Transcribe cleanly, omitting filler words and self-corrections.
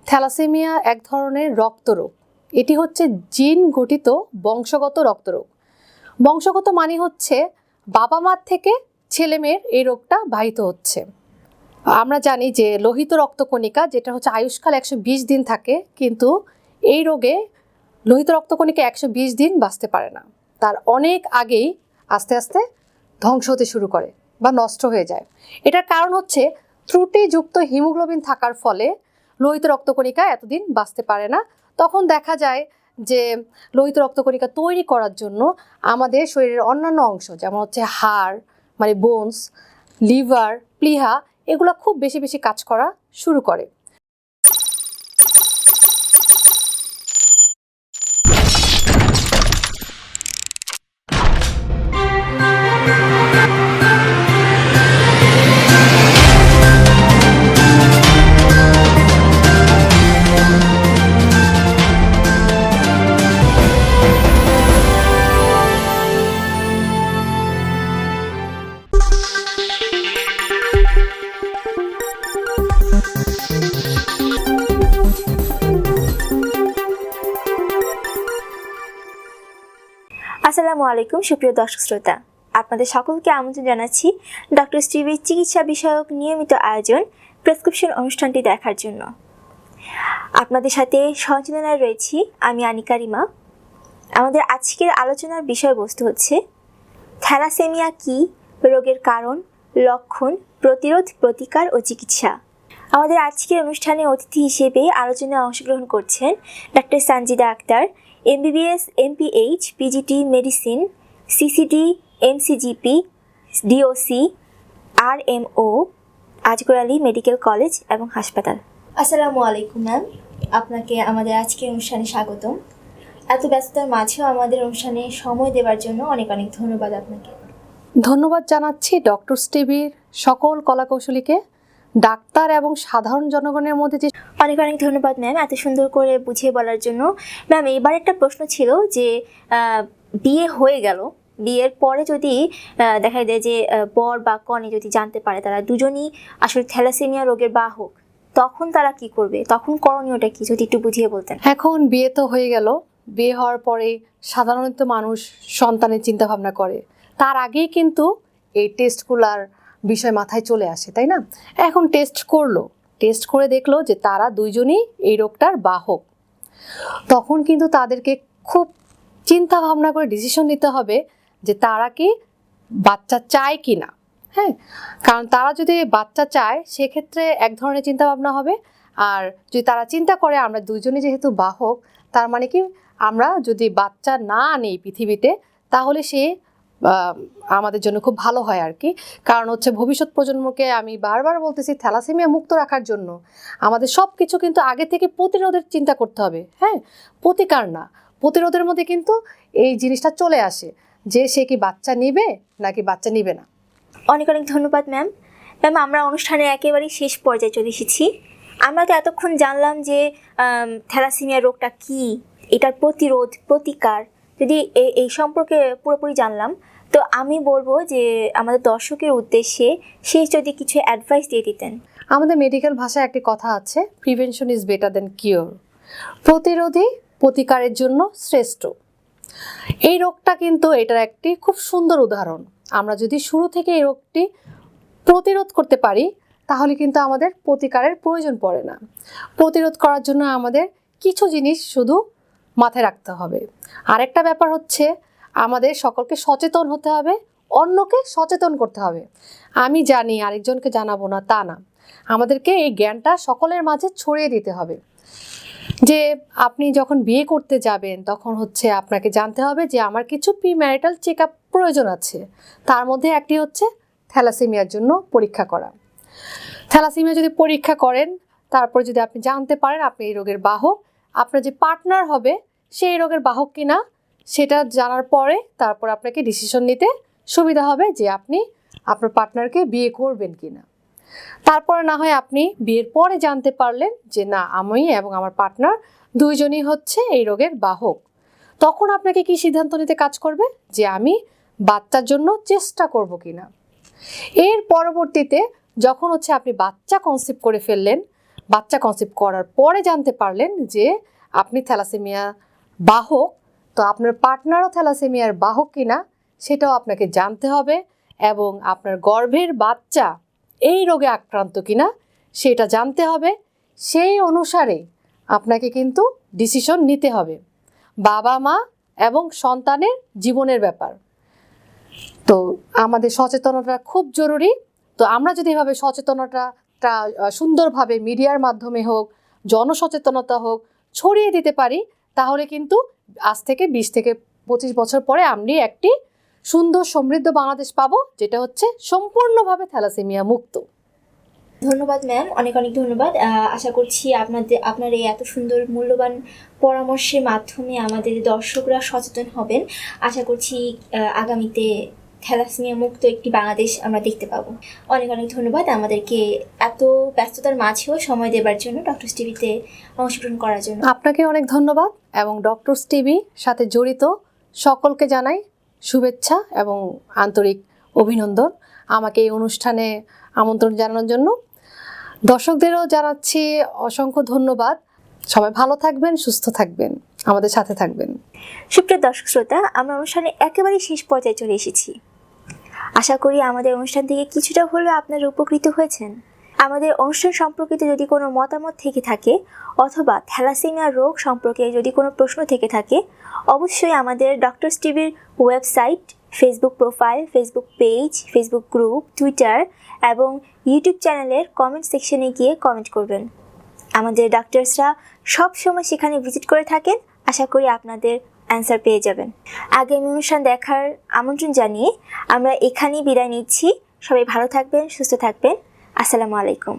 Thalassaemia এক ধরনের রক্তরোগ। এটি হচ্ছে জিন গঠিত বংশগত রক্তরোগ। বংশগত মানে হচ্ছে বাবা মার থেকে ছেলে মেয়ের এই রোগটা বাহিত হচ্ছে। আমরা জানি যে লোহিত রক্তকণিকা, যেটা হচ্ছে আয়ুষ্কাল 120 দিন থাকে, কিন্তু এই রোগে লোহিত রক্তকণিকা 120 দিন বাঁচতে পারে না। তার অনেক আগেই আস্তে আস্তে ধ্বংস হতে শুরু করে বা নষ্ট হয়ে যায়। এটার কারণ হচ্ছে ত্রুটিযুক্ত হিমোগ্লোবিন থাকার ফলে লোহিত রক্তকণিকা এতদিন বাঁচতে পারে না। তখন দেখা যায় যে লোহিত রক্তকণিকা তৈরি করার জন্য আমাদের শরীরের অন্যান্য অংশ, যেমন হচ্ছে হাড় মানে বোনস, লিভার, প্লিহা, এগুলো খুব বেশি বেশি কাজ করা শুরু করে। আসসালামু আলাইকুম সুপ্রিয় দর্শক শ্রোতা, আপনাদের সকলকে আমন্ত্রণ জানাচ্ছি ডক্টর স্টিভির চিকিৎসা বিষয়ক নিয়মিত আয়োজন প্রেসক্রিপশন অনুষ্ঠানটি দেখার জন্য। আপনাদের সাথে সঞ্চালনায় রয়েছি আমি আনিকা রিমা। আমাদের আজকের আলোচনার বিষয়বস্তু হচ্ছে থ্যালাসেমিয়া কি, রোগের কারণ, লক্ষণ, প্রতিরোধ, প্রতিকার ও চিকিৎসা। আমাদের আজকের অনুষ্ঠানে অতিথি হিসেবে আলোচনায় অংশগ্রহণ করছেন doctor Sanjida Akter, MBBS, MPH, PGT medicine, CCD, MCGP, DOC, RMO, Azgar Ali medical college এবং হাসপাতাল। আসসালামু আলাইকুম ম্যাম, আপনাকে আমাদের আজকের অনুষ্ঠানে স্বাগতম। এত ব্যস্ততার মাঝেও আমাদের অনুষ্ঠানে সময় দেওয়ার জন্য অনেক অনেক ধন্যবাদ আপনাকে। ধন্যবাদ জানাচ্ছি ডক্টর স্টিভির সকল কলাকৌশলীকে, ডাক্তার এবং সাধারণ জনগণের মধ্যে যে অনেক অনেক ধন্যবাদ ম্যাম এত সুন্দর করে বুঝিয়ে বলার জন্য। ম্যাম, এবার একটা প্রশ্ন ছিল যে বিয়ে হয়ে গেল, বিয়ের পরে যদি দেখা যায় যে বর বা কনে যদি জানতে পারে তারা দুজনই আসলে থ্যালাসেমিয়া রোগের বাহক, তখন তারা কি করবে? তখন করণীয়টা কি, যদি একটু বুঝিয়ে বলতেন। এখন বিয়ে তো হয়ে গেল, বিয়ে হওয়ার পরে সাধারণত মানুষ সন্তানের চিন্তা ভাবনা করে, তার আগেই কিন্তু এই টেস্টগুলার বিষয় মাথায় চলে আসে, তাই না? এখন টেস্ট করলো, টেস্ট করে দেখলো যে তারা দুইজনই এই রোগটার বাহক। তখন কিন্তু তাদেরকে খুব চিন্তা ভাবনা করে ডিসিশন নিতে হবে যে তারা কি বাচ্চা চায় কি না। হ্যাঁ, কারণ তারা যদি বাচ্চা চায় সেক্ষেত্রে এক ধরনের চিন্তা ভাবনা হবে, আর যদি তারা চিন্তা করে আমরা দুইজনই যেহেতু বাহক, তার মানে কি আমরা যদি বাচ্চা না আনি পৃথিবীতে তাহলে সে আমাদের জন্য খুব ভালো হয় আর কি। কারণ হচ্ছে ভবিষ্যৎ প্রজন্মকে আমি বারবার বলতেছি থ্যালাসেমিয়া মুক্ত রাখার জন্য আমাদের সব কিছু কিন্তু আগে থেকে প্রতিরোধের চিন্তা করতে হবে। হ্যাঁ, প্রতিকার না, প্রতিরোধের মধ্যে কিন্তু এই জিনিসটা চলে আসে যে সে কি বাচ্চা নিবে নাকি বাচ্চা নিবে না। অনেক অনেক ধন্যবাদ ম্যাম। ম্যাম, আমরা অনুষ্ঠানের একেবারেই শেষ পর্যায়ে চলে এসেছি। আমরা তো এতক্ষণ জানলাম যে থ্যালাসেমিয়া রোগটা কি, এটার প্রতিরোধ, প্রতিকার, যদি এই সম্পর্কে পুরোপুরি জানলাম, তো আমি বলবো যে আমাদের দর্শকের উদ্দেশ্যে শেষ যদি কিছু অ্যাডভাইস দিয়ে দিতেন। আমাদের মেডিকেল ভাষায় একটি কথা আছে, prevention is better than cure. প্রতিরোধই প্রতিকারের জন্য শ্রেষ্ঠ। এই রোগটা কিন্তু এটার একটি খুব সুন্দর উদাহরণ। আমরা যদি শুরু থেকে এই রোগটি প্রতিরোধ করতে পারি তাহলে কিন্তু আমাদের প্রতিকারের প্রয়োজন পড়ে না। প্রতিরোধ করার জন্য আমাদের কিছু জিনিস শুধু মাথায় রাখতে হবে। আরেকটা ব্যাপার হচ্ছে আমাদের সকলকে সচেতন হতে হবে, অন্যকে সচেতন করতে হবে। আমি জানি আরেকজনকে জানাবো না তা না, আমাদেরকে এই জ্ঞানটা সকলের মাঝে ছড়িয়ে দিতে হবে যে আপনি যখন বিয়ে করতে যাবেন তখন হচ্ছে আপনাকে জানতে হবে যে আমার কিছু প্রি ম্যারিটাল চেক আপ প্রয়োজন আছে। তার মধ্যে একটি হচ্ছে থ্যালাসেমিয়ার জন্য পরীক্ষা করা। থ্যালাসেমিয়া যদি পরীক্ষা করেন, তারপর যদি আপনি জানতে পারেন আপনি এই রোগের বাহক, আপনার যে পার্টনার হবে সেই রোগের বাহক কিনা সেটা জানার পরে তারপর আপনাকে ডিসিশন নিতে সুবিধা হবে যে আপনি আপনার পার্টনারকে বিয়ে করবেন কিনা। তারপরে না হয় আপনি বিয়ের পরে জানতে পারলেন যে না, আমি এবং আমার পার্টনার দুইজনই হচ্ছে এই রোগের বাহক। তখন আপনাকে কি সিদ্ধান্ত নিতে কাজ করবে যে আমি বাচ্চার জন্য চেষ্টা করব কিনা। এর পরবর্তীতে যখন হচ্ছে আপনি বাচ্চা কনসিভ করে ফেললেন, বাচ্চা কনসিভ করার পরে জানতে পারলেন যে আপনি থ্যালাসেমিয়া বাহক, তো আপনার পার্টনারও থ্যালাসেমিয়ার বাহক কিনা সেটাও আপনাকে জানতে হবে, এবং আপনার গর্ভের বাচ্চা এই রোগে আক্রান্ত কিনা সেটা জানতে হবে। সেই অনুসারে আপনাকে কিন্তু ডিসিশন নিতে হবে, বাবা মা এবং সন্তানের জীবনের ব্যাপার। তো আমাদের সচেতনতা খুব জরুরি। তো আমরা যদি এভাবে সচেতনতা সুন্দরভাবে মিডিয়ার মাধ্যমে হোক, জনসচেতনতা হোক, ছড়িয়ে দিতে পারি, তাহলে কিন্তু আজ থেকে 20 থেকে 25 বছর পরে আমরা একটি সুন্দর সমৃদ্ধ বাংলাদেশ পাবো, যেটা হচ্ছে সম্পূর্ণভাবে থ্যালাসেমিয়া মুক্ত। ধন্যবাদ ম্যাম, অনেক অনেক ধন্যবাদ। আশা করছি আপনার এই এত সুন্দর মূল্যবান পরামর্শের মাধ্যমে আমাদের দর্শকরা সচেতন হবেন। আশা করছি আগামীতে থ্যালাসেমিয়া মুক্ত একটি বাংলাদেশ আমরা দেখতে পাবো। অনেক অনেক ধন্যবাদ আমাদেরকে এত ব্যস্ততার মাঝেও সময় দেবার জন্য, ডক্টরস টিভিতে অংশগ্রহণ করার জন্য। আপনাকে অনেক ধন্যবাদ, এবং ডক্টরস টিভি সাথে জড়িত সকলকে জানাই শুভেচ্ছা এবং আন্তরিক অভিনন্দন আমাকে এই অনুষ্ঠানে আমন্ত্রণ জানানোর জন্য। দর্শকদেরও জানাচ্ছি অসংখ্য ধন্যবাদ। সবাই ভালো থাকবেন, সুস্থ থাকবেন, আমাদের সাথে থাকবেন। সুপ্রিয় দর্শক শ্রোতা, আমরা অনুষ্ঠানে একেবারে শেষ পর্যায়ে চলে এসেছি। আশা করি আমাদের অনুষ্ঠান থেকে কিছুটা হলেও আপনারা উপকৃত হয়েছেন। আমাদের অনুষ্ঠান সম্পর্কিত যদি কোনো মতামত থেকে থাকে, অথবা থ্যালাসেমিয়া রোগ সম্পর্কে যদি কোনো প্রশ্ন থেকে থাকে, অবশ্যই আমাদের ডক্টরস টিভির website, Facebook profile, Facebook page, Facebook group, Twitter এবং ইউটিউব চ্যানেলের কমেন্ট সেকশনে গিয়ে কমেন্ট করবেন। আমাদের ডাক্তারসরা সব সময় সেখানে ভিজিট করে থাকেন। আশা করি আপনাদের অ্যান্সার পেয়ে যাবেন। আগামী অনুষ্ঠান দেখার আমন্ত্রণ জানিয়ে আমরা এখানেই বিদায় নিচ্ছি। সবাই ভালো থাকবেন, সুস্থ থাকবেন। আসসালামু আলাইকুম।